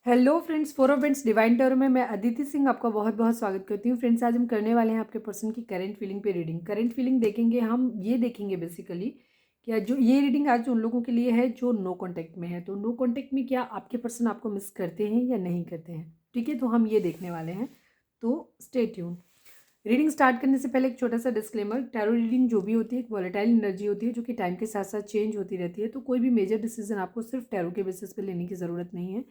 Hello friends, four of friends divine tarot में मैं अदिति सिंह आपका बहुत बहुत स्वागत करती हूँ। फ्रेंड्स, आज हम करने वाले हैं आपके पर्सन की करंट फीलिंग पे रीडिंग। करंट फीलिंग देखेंगे हम, ये देखेंगे बेसिकली क्या जो ये रीडिंग आज उन लोगों के लिए है जो नो कांटेक्ट में है। तो नो कांटेक्ट में क्या आपके पर्सन आपको मिस करते हैं या नहीं करते हैं, ठीक है, तो हम ये देखने वाले हैं। तो स्टे ट्यून। रीडिंग स्टार्ट करने से पहले एक छोटा सा डिस्क्लेमर, टैरो रीडिंग जो भी होती है एक वॉलेटाइल एनर्जी होती है जो कि टाइम के साथ साथ चेंज होती रहती है। तो कोई भी मेजर डिसीजन आपको सिर्फ टैरो के बेसिस पे लेने की ज़रूरत नहीं है।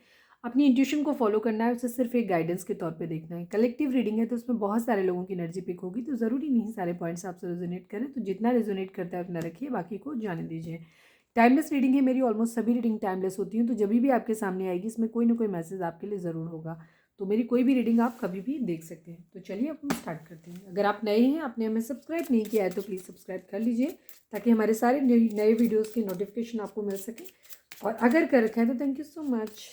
अपनी इंट्यूशन को फॉलो करना है, उसे सिर्फ एक गाइडेंस के तौर पे देखना है। कलेक्टिव रीडिंग है तो उसमें बहुत सारे लोगों की एनर्जी पिक होगी, तो ज़रूरी नहीं सारे पॉइंट्स आपसे रेजोनेट करें। तो जितना रेजोनेट करता है उतना रखिए, बाकी को जाने दीजिए। टाइमलेस रीडिंग है मेरी, ऑलमोस्ट सभी रीडिंग टाइमलेस होती हैं। तो जब भी आपके सामने आएगी इसमें कोई ना कोई मैसेज आपके लिए ज़रूर होगा। तो मेरी कोई भी रीडिंग आप कभी भी देख सकते हैं। तो चलिए अब हम स्टार्ट करते हैं। अगर आप नए हैं, आपने हमें सब्सक्राइब नहीं किया है तो प्लीज़ सब्सक्राइब कर लीजिए ताकि हमारे सारे नए वीडियोस की नोटिफिकेशन आपको मिल सके। और अगर कर रखा है तो thank you so much.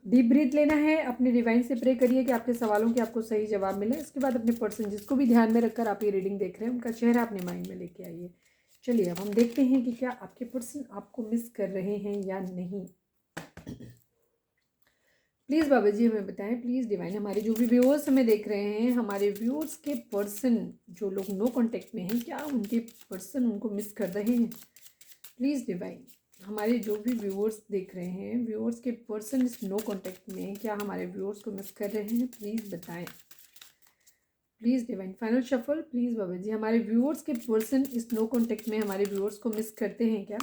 Deep breath लेना है, अपने डिवाइन से प्रे करिए कि आपके सवालों के आपको सही जवाब मिले। इसके बाद अपने पर्सन जिसको भी ध्यान में रखकर आप ये रीडिंग देख रहे हैं उनका चेहरा अपने माइंड में लेके आइए। चलिए अब हम देखते हैं कि क्या आपके पर्सन आपको मिस कर रहे हैं या नहीं। प्लीज़ बाबा जी हमें बताएं, प्लीज़ डिवाइन। हमारे जो भी व्यूअर्स हमें देख रहे हैं, हमारे व्यूअर्स के पर्सन जो लोग नो कांटेक्ट में हैं, क्या उनके पर्सन उनको मिस कर रहे हैं? प्लीज़ डिवाइन, हमारे जो भी व्यूअर्स देख रहे हैं, व्यूअर्स के पर्सन इस नो कांटेक्ट में हैं, क्या हमारे व्यूअर्स को मिस कर रहे हैं? प्लीज़ बताएं, please divine. Final shuffle please बाबा जी, हमारे व्यूअर्स के पर्सन इस नो कांटेक्ट में हमारे व्यूअर्स को मिस करते हैं क्या?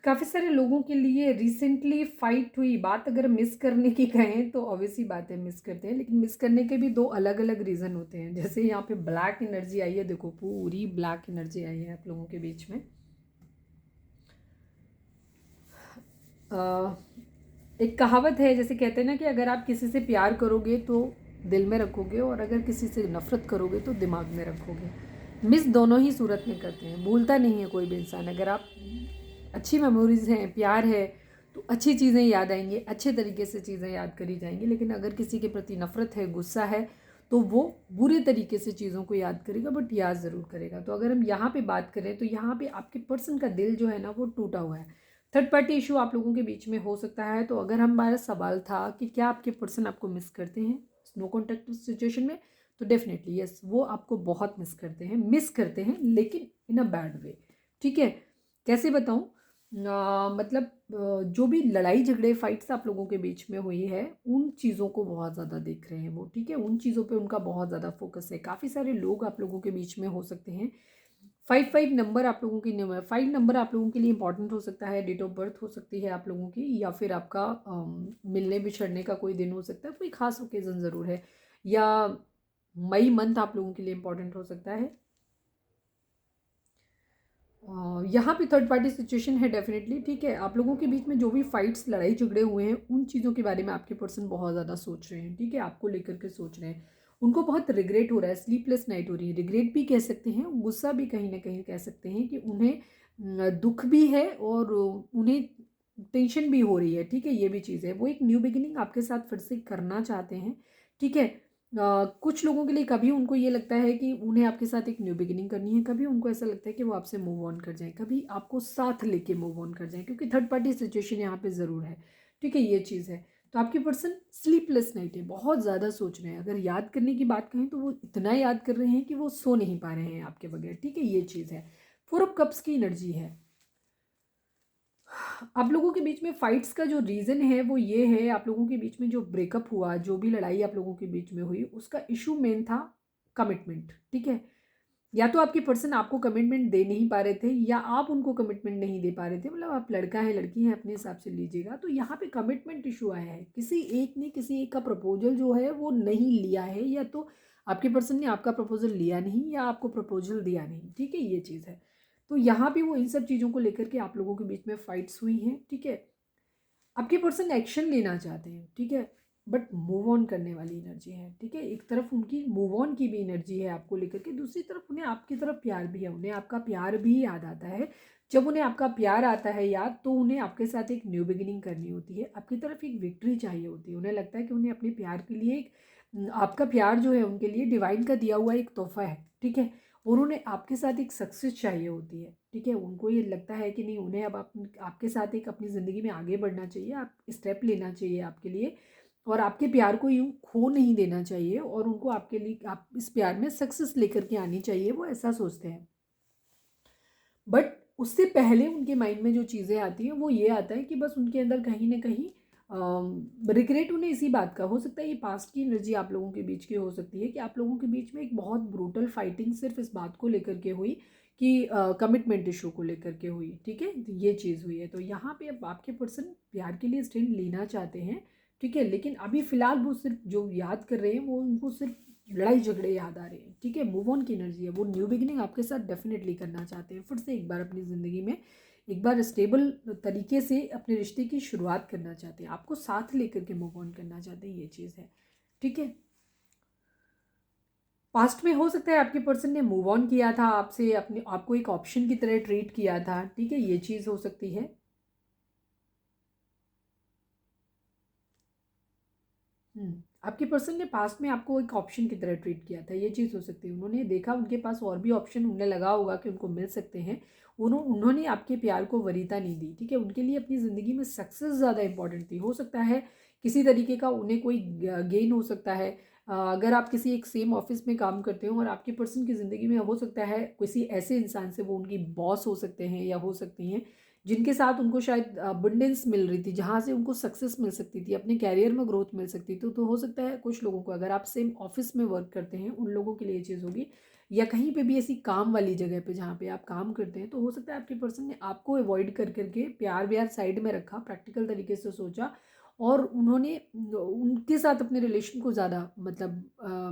काफ़ी सारे लोगों के लिए रिसेंटली फाइट हुई बात, अगर मिस करने की कहें तो ऑब्वियसली बात है, मिस करते हैं। लेकिन मिस करने के भी दो अलग अलग रीज़न होते हैं। जैसे यहाँ पे ब्लैक एनर्जी आई है, देखो पूरी ब्लैक एनर्जी आई है आप लोगों के बीच में। एक कहावत है, जैसे कहते हैं ना कि अगर आप किसी से प्यार करोगे तो दिल में रखोगे, और अगर किसी से नफरत करोगे तो दिमाग में रखोगे। मिस दोनों ही सूरत में करते हैं, भूलता नहीं है कोई भी इंसान। अगर आप अच्छी मेमोरीज हैं, प्यार है, तो अच्छी चीज़ें याद आएंगी, अच्छे तरीके से चीज़ें याद करी जाएंगी। लेकिन अगर किसी के प्रति नफरत है, गुस्सा है, तो वो बुरे तरीके से चीज़ों को याद करेगा, बट याद ज़रूर करेगा। तो अगर हम यहाँ पे बात करें तो यहाँ पे आपके पर्सन का दिल जो है ना वो टूटा हुआ है। थर्ड पार्टी इशू आप लोगों के बीच में हो सकता है। तो अगर हमारा सवाल था कि क्या आपके पर्सन आपको मिस करते हैं नो कॉन्टैक्ट सिचुएशन में, तो डेफिनेटली यस, वो आपको बहुत मिस करते हैं, लेकिन इन अ बैड वे। ठीक है, कैसे बताऊं? मतलब जो भी लड़ाई झगड़े फाइट्स आप लोगों के बीच में हुई है, उन चीज़ों को बहुत ज़्यादा देख रहे हैं वो। ठीक है, उन चीज़ों पे उनका बहुत ज़्यादा फोकस है। काफ़ी सारे लोग आप लोगों के बीच में हो सकते हैं। 5 नंबर आप लोगों की 5 नंबर आप लोगों के लिए इंपॉर्टेंट हो सकता है। डेट ऑफ बर्थ हो सकती है आप लोगों की, या फिर आपका मिलने बिछड़ने का कोई दिन हो सकता है, कोई खास ओकेजन ज़रूर है, या मई मंथ आप लोगों के लिए इंपॉर्टेंट हो सकता है। यहाँ पे थर्ड पार्टी सिचुएशन है डेफिनेटली। ठीक है, आप लोगों के बीच में जो भी फाइट्स लड़ाई झगड़े हुए हैं, उन चीज़ों के बारे में आपके पर्सन बहुत ज़्यादा सोच रहे हैं। ठीक है, आपको लेकर के सोच रहे हैं। उनको बहुत रिग्रेट हो रहा है, स्लीपलेस नाइट हो रही है। रिग्रेट भी कह सकते हैं, गुस्सा भी कहीं ना कहीं कह सकते हैं कि उन्हें दुख भी है और उन्हें टेंशन भी हो रही है। ठीक है, ये भी चीज़ है। वो एक न्यू बिगिनिंग आपके साथ फिर से करना चाहते हैं। ठीक है, कुछ लोगों के लिए कभी उनको ये लगता है कि उन्हें आपके साथ एक न्यू बिगिनिंग करनी है, कभी उनको ऐसा लगता है कि वो आपसे मूव ऑन कर जाएं, कभी आपको साथ लेके मूव ऑन कर जाएं, क्योंकि थर्ड पार्टी सिचुएशन यहाँ पे ज़रूर है। ठीक है, ये चीज़ है। तो आपके पर्सन स्लीपलेस नाइट है, बहुत ज़्यादा सोच रहे हैं। अगर याद करने की बात कहें तो वो इतना याद कर रहे हैं कि वो सो नहीं पा रहे हैं आपके बगैर। ठीक है, ये चीज़ है। 4 ऑफ कप्स की एनर्जी है। आप लोगों के बीच में फाइट्स का जो रीज़न है वो ये है, आप लोगों के बीच में जो ब्रेकअप हुआ, जो भी लड़ाई आप लोगों के बीच में हुई, उसका इशू मेन था कमिटमेंट। ठीक है, या तो आपके पर्सन आपको कमिटमेंट दे नहीं पा रहे थे, या आप उनको कमिटमेंट नहीं दे पा रहे थे। मतलब आप लड़का है लड़की है अपने हिसाब से लीजिएगा। तो यहाँ पे कमिटमेंट इशू आया है। किसी एक ने किसी एक का प्रपोजल जो है वो नहीं लिया है, या तो आपके पर्सन ने आपका प्रपोजल लिया नहीं, या आपको प्रपोजल दिया नहीं। ठीक है, ये चीज़ है। तो यहाँ पे वो इन सब चीज़ों को लेकर के आप लोगों के बीच में फाइट्स हुई हैं। ठीक है, आपके पर्सन एक्शन लेना चाहते हैं। ठीक है, बट मूव ऑन करने वाली एनर्जी है, ठीक है। एक तरफ उनकी मूव ऑन की भी एनर्जी है आपको लेकर के, दूसरी तरफ उन्हें आपकी तरफ प्यार भी है, उन्हें आपका प्यार भी याद आता है। जब उन्हें आपका प्यार आता है याद, तो उन्हें आपके साथ एक न्यू बिगिनिंग करनी होती है, आपकी तरफ एक विक्ट्री चाहिए होती है। उन्हें लगता है कि उन्हें अपने प्यार के लिए आपका प्यार जो है उनके लिए डिवाइन का दिया हुआ एक तोहफा है, ठीक है। और उन्हें आपके साथ एक सक्सेस चाहिए होती है, ठीक है। उनको ये लगता है कि नहीं, उन्हें अब आपके साथ एक अपनी ज़िंदगी में आगे बढ़ना चाहिए, आप स्टेप लेना चाहिए आपके लिए, और आपके प्यार को यूँ खो नहीं देना चाहिए, और उनको आपके लिए आप इस प्यार में सक्सेस लेकर के आनी चाहिए, वो ऐसा सोचते हैं। बट उससे पहले उनके माइंड में जो चीज़ें आती हैं वो ये आता है कि बस उनके अंदर कहीं ना कहीं रिग्रेट उन्हें इसी बात का हो सकता है। ये पास्ट की एनर्जी आप लोगों के बीच की हो सकती है कि आप लोगों के बीच में एक बहुत ब्रूटल फाइटिंग सिर्फ इस बात को लेकर के हुई कि कमिटमेंट इशू को लेकर के हुई, ठीक है। तो ये चीज़ हुई है, तो यहाँ पे अब आपके पर्सन प्यार के लिए स्टैंड लेना चाहते हैं, ठीक है। लेकिन अभी फ़िलहाल वो सिर्फ जो याद कर रहे हैं वो उनको सिर्फ लड़ाई झगड़े याद आ रहे हैं, ठीक है। मूव ऑन की एनर्जी है, वो न्यू बिगिनिंग आपके साथ डेफिनेटली करना चाहते हैं, फिर से एक बार अपनी ज़िंदगी में एक बार स्टेबल तरीके से अपने रिश्ते की शुरुआत करना चाहते हैं, आपको साथ लेकर के मूव ऑन करना चाहते हैं, ये चीज़ है, ठीक है। पास्ट में हो सकता है आपके पर्सन ने मूव ऑन किया था आपसे, अपने आपको एक ऑप्शन की तरह ट्रीट किया था, ठीक है, ये चीज़ हो सकती है। आपके पर्सन ने पास्ट में आपको एक ऑप्शन की तरह ट्रीट किया था, ये चीज़ हो सकती है। उन्होंने देखा उनके पास और भी ऑप्शन, उन्हें लगा होगा कि उनको मिल सकते हैं, उन्होंने आपके प्यार को वरीयता नहीं दी, ठीक है। उनके लिए अपनी ज़िंदगी में सक्सेस ज़्यादा इंपॉर्टेंट थी। हो सकता है किसी तरीके का उन्हें कोई गेन हो सकता है। अगर आप किसी एक सेम ऑफिस में काम करते हो और आपके पर्सन की ज़िंदगी में हो सकता है किसी ऐसे इंसान से वो उनकी बॉस हो सकते हैं या हो सकती हैं जिनके साथ उनको शायद अबंडेंस मिल रही थी, जहाँ से उनको सक्सेस मिल सकती थी, अपने कैरियर में ग्रोथ मिल सकती थी। तो हो सकता है कुछ लोगों को, अगर आप सेम ऑफिस में वर्क करते हैं, उन लोगों के लिए ये चीज़ होगी, या कहीं पे भी ऐसी काम वाली जगह पे जहाँ पे आप काम करते हैं, तो हो सकता है आपके पर्सन ने आपको अवॉइड कर करके प्यार व्यार साइड में रखा, प्रैक्टिकल तरीके से सोचा, और उन्होंने उनके साथ अपने रिलेशन को ज़्यादा मतलब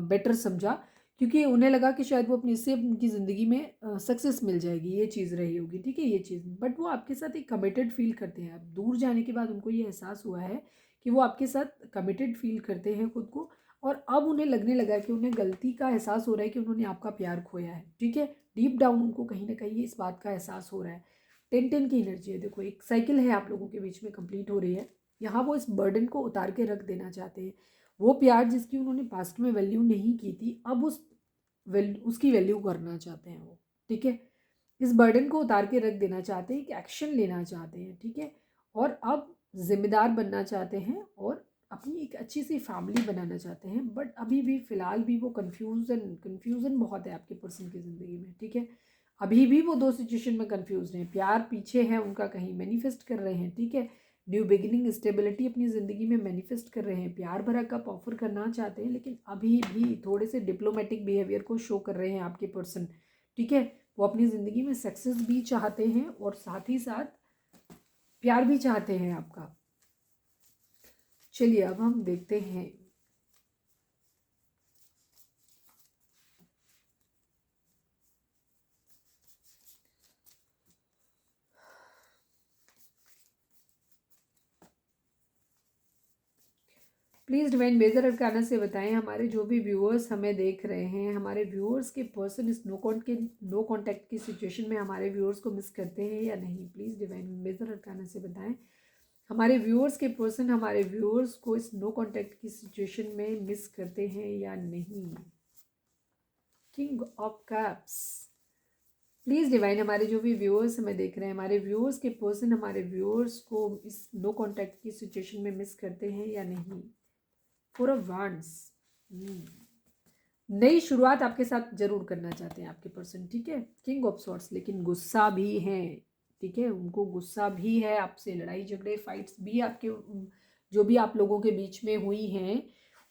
बेटर समझा, क्योंकि उन्हें लगा कि शायद वो अपनी इससे उनकी ज़िंदगी में सक्सेस मिल जाएगी, ये चीज़ रही होगी, ठीक है, ये चीज़। बट वो आपके साथ एक कमिटेड फील करते हैं। अब दूर जाने के बाद उनको ये एहसास हुआ है कि वो आपके साथ कमिटेड फील करते हैं खुद को, और अब उन्हें लगने लगा कि उन्हें गलती का एहसास हो रहा है कि उन्होंने आपका प्यार खोया है, ठीक है। डीप डाउन उनको कहीं ना कहीं इस बात का एहसास हो रहा है। 10-10 की एनर्जी है, देखो एक साइकिल है आप लोगों के बीच में कंप्लीट हो रही है। यहाँ वो इस बर्डन को उतार के रख देना चाहते हैं। वो प्यार जिसकी उन्होंने पास्ट में वैल्यू नहीं की थी, अब उसकी वैल्यू करना चाहते हैं वो, ठीक है। इस बर्डन को उतार के रख देना चाहते हैं, एक एक्शन लेना चाहते हैं, ठीक है। और अब जिम्मेदार बनना चाहते हैं और अपनी एक अच्छी सी फैमिली बनाना चाहते हैं। बट अभी भी फ़िलहाल भी वो कन्फ्यूज़न बहुत है आपके पर्सन की ज़िंदगी में, ठीक है। अभी भी वो दो सिचुएशन में कन्फ्यूज हैं, प्यार पीछे है उनका, कहीं मैनिफेस्ट कर रहे हैं, ठीक है। न्यू बिगिनिंग स्टेबिलिटी अपनी ज़िंदगी में मैनिफेस्ट कर रहे हैं, प्यार भरा कप ऑफर करना चाहते हैं, लेकिन अभी भी थोड़े से डिप्लोमेटिक बिहेवियर को शो कर रहे हैं आपके पर्सन, ठीक है। वो अपनी ज़िंदगी में सक्सेस भी चाहते हैं और साथ ही साथ प्यार भी चाहते हैं आपका। चलिए अब हम देखते हैं प्लीज़ डिवाइन मेजर अरकाना से बताएं, हमारे जो भी व्यूअर्स हमें देख रहे हैं, हमारे व्यूअर्स के पर्सन इस नो कांटेक्ट की सिचुएशन में हमारे व्यूअर्स को मिस करते हैं या नहीं। प्लीज़ डिवाइन मेजर अरकाना से बताएं, हमारे व्यूअर्स के पर्सन हमारे व्यूअर्स को इस नो कांटेक्ट की सिचुएशन में मिस करते हैं या नहीं। King of cups, please divine हमारे जो भी व्यूअर्स हमें देख रहे हैं, हमारे व्यूअर्स के पर्सन हमारे व्यूअर्स को इस नो कांटेक्ट की सिचुएशन में मिस करते हैं या नहीं। फोर ऑफ वांड्स, नई शुरुआत आपके साथ जरूर करना चाहते हैं आपके पर्सन, ठीक है। किंग ऑफ सॉर्ट्स, लेकिन गुस्सा भी है, ठीक है, उनको गुस्सा भी है आपसे, लड़ाई झगड़े फाइट्स भी आपके जो भी आप लोगों के बीच में हुई हैं,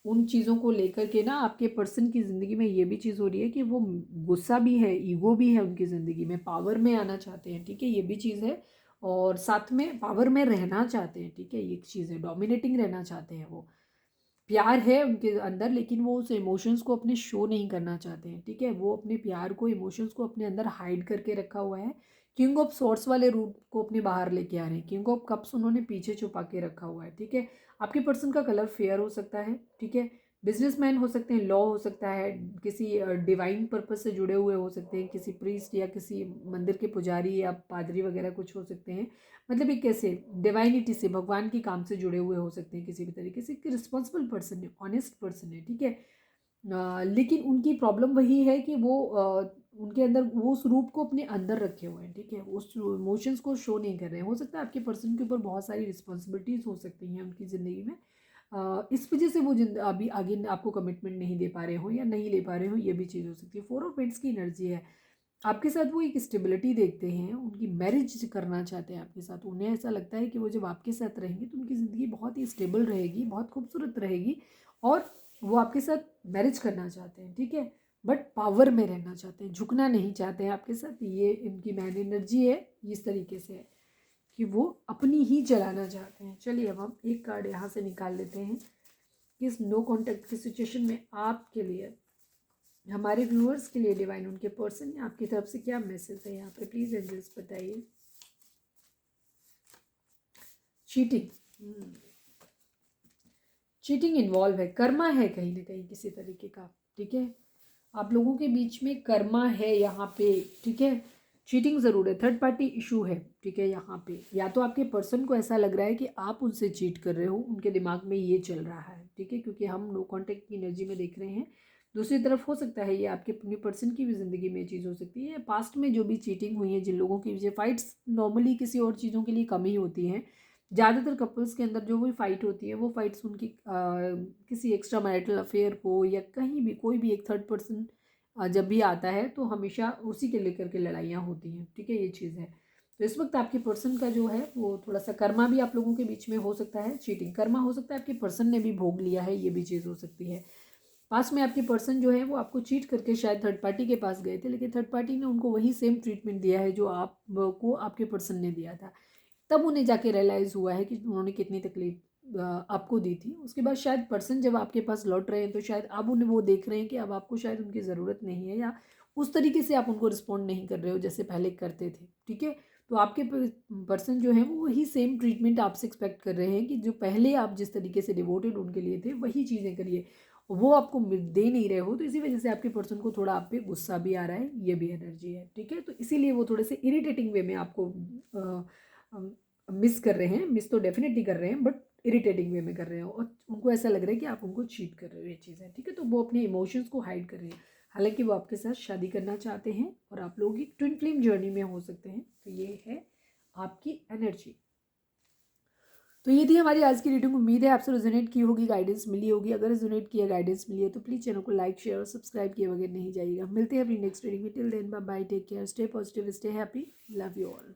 उन चीज़ों को लेकर के ना आपके पर्सन की ज़िंदगी में ये भी चीज़ हो रही है कि वो गुस्सा भी है, ईगो भी है उनकी ज़िंदगी में, पावर में आना चाहते हैं, ठीक है, ये भी चीज़ है। और साथ में पावर में रहना चाहते हैं, ठीक है, ये एक चीज़ है, डोमिनेटिंग रहना चाहते हैं वो। प्यार है उनके अंदर, लेकिन वो उस इमोशंस को अपने शो नहीं करना चाहते हैं, ठीक है। वो अपने प्यार को, इमोशंस को अपने अंदर हाइड करके रखा हुआ है। किंग ऑफ सॉर्ट्स वाले रूट को अपने बाहर लेके आ रहे हैं, किंग ऑफ कप्स उन्होंने पीछे छुपा के रखा हुआ है, ठीक है। आपके पर्सन का कलर फेयर हो सकता है, ठीक है। बिजनेसमैन हो सकते हैं, लॉ हो सकता है, किसी डिवाइन पर्पस से जुड़े हुए हो सकते हैं, किसी प्रीस्ट या किसी मंदिर के पुजारी या पादरी वगैरह कुछ हो सकते हैं। मतलब एक कैसे डिवाइनिटी से, भगवान के काम से जुड़े हुए हो सकते हैं किसी भी तरीके से, कि रिस्पॉन्सिबल पर्सन है, ऑनेस्ट पर्सन है, ठीक है। लेकिन उनकी प्रॉब्लम वही है कि वो उनके अंदर वो उस रूप को अपने अंदर रखे हुए हैं, ठीक है, उस इमोशंस को शो नहीं कर रहे हैं। हो सकता है आपके पर्सन के ऊपर बहुत सारी रिस्पॉन्सिबिलिटीज़ हो सकती हैं उनकी ज़िंदगी में, इस वजह से वो अभी आगे आपको कमिटमेंट नहीं दे पा रहे हो या नहीं ले पा रहे हो, ये भी चीज़ हो सकती है। 4 ऑफ पेंट्स की एनर्जी है आपके साथ, वो एक स्टेबिलिटी देखते हैं, उनकी मैरिज करना चाहते हैं आपके साथ। उन्हें ऐसा लगता है कि वो जब आपके साथ रहेंगे तो उनकी ज़िंदगी बहुत ही स्टेबल रहेगी, बहुत खूबसूरत रहेगी, और वो आपके साथ मैरिज करना चाहते हैं, ठीक है। बट पावर में रहना चाहते हैं, झुकना नहीं चाहते हैं आपके साथ। ये इनकी मैन एनर्जी है, इस तरीके से है कि वो अपनी ही चलाना चाहते हैं। चलिए अब हम एक कार्ड यहाँ से निकाल लेते हैं कि इस नो कॉन्टैक्ट की सिचुएशन में आपके लिए, हमारे व्यूअर्स के लिए डिवाइन उनके पर्सन ने आपकी तरफ से क्या मैसेज है यहाँ पे, प्लीज एंजल्स बताइए। चीटिंग, चीटिंग इन्वॉल्व है, कर्मा है कहीं ना कहीं किसी तरीके का, ठीक है। आप लोगों के बीच में कर्मा है यहाँ पे, ठीक है। चीटिंग ज़रूर है, थर्ड पार्टी इशू है, ठीक है। यहाँ पे या तो आपके पर्सन को ऐसा लग रहा है कि आप उनसे चीट कर रहे हो, उनके दिमाग में ये चल रहा है, ठीक है, क्योंकि हम नो कॉन्टैक्ट की एनर्जी में देख रहे हैं। दूसरी तरफ हो सकता है ये आपके अपने पर्सन की भी ज़िंदगी में चीज़ हो सकती है। पास्ट में जो भी चीटिंग हुई है, जिन लोगों की वजह, फाइट्स नॉर्मली किसी और चीज़ों के लिए कम ही होती हैं। ज़्यादातर कपल्स के अंदर जो भी फाइट होती है, वो फाइट्स उनकी किसी एक्स्ट्रा मैरिटल अफेयर हो या कहीं भी कोई भी एक थर्ड पर्सन जब भी आता है तो हमेशा उसी के लेकर के लड़ाइयाँ होती हैं, ठीक है, ये चीज़ है। तो इस वक्त आपके पर्सन का जो है वो थोड़ा सा कर्मा भी आप लोगों के बीच में हो सकता है, चीटिंग कर्मा हो सकता है, आपके पर्सन ने भी भोग लिया है, ये भी चीज़ हो सकती है। पास में आपके पर्सन जो है वो आपको चीट करके शायद थर्ड पार्टी के पास गए थे, लेकिन थर्ड पार्टी ने उनको वही सेम ट्रीटमेंट दिया है जो आपको आपके पर्सन ने दिया था। तब उन्हें जाके रियलाइज़ हुआ है कि उन्होंने कितनी तकलीफ आपको दी थी। उसके बाद शायद पर्सन जब आपके पास लौट रहे हैं तो शायद अब उन्हें वो देख रहे हैं कि अब आपको शायद उनकी ज़रूरत नहीं है, या उस तरीके से आप उनको रिस्पॉन्ड नहीं कर रहे हो जैसे पहले करते थे, ठीक है। तो आपके पर्सन जो है वो वही सेम ट्रीटमेंट आपसे एक्सपेक्ट कर रहे हैं कि जो पहले आप जिस तरीके से डिवोटेड उनके लिए थे वही चीज़ें करिए, वो आपको दे नहीं रहे हो। तो इसी वजह से आपके पर्सन को थोड़ा आप पे गुस्सा भी आ रहा है, ये भी एनर्जी है, ठीक है। तो इसीलिए वो थोड़े से इरिटेटिंग वे में आपको मिस कर रहे हैं, मिस तो डेफिनेटली कर रहे हैं, बट इरिटेटिंग वे में कर रहे हो, और उनको ऐसा लग रहा है कि आप उनको चीट कर रहे हो, ये चीज़ है, ठीक है। तो वो अपने इमोशंस को हाइड कर रहे हैं, हालांकि वो आपके साथ शादी करना चाहते हैं और आप लोग एक ट्विन फ्लेम जर्नी में हो सकते हैं। तो ये है आपकी एनर्जी। तो ये थी हमारी आज की रीडिंग। उम्मीद है आपसे रेजोनेट की होगी, गाइडेंस मिली होगी। अगर रेजोनेट किया, गाइडेंस मिली है तो प्लीज़ चैनल को लाइक, शेयर और सब्सक्राइब किए बगैर नहीं जाइएगा। मिलते हैं अपनी नेक्स्ट रीडिंग में। Till then bye bye, take care, stay positive, stay happy, love you all.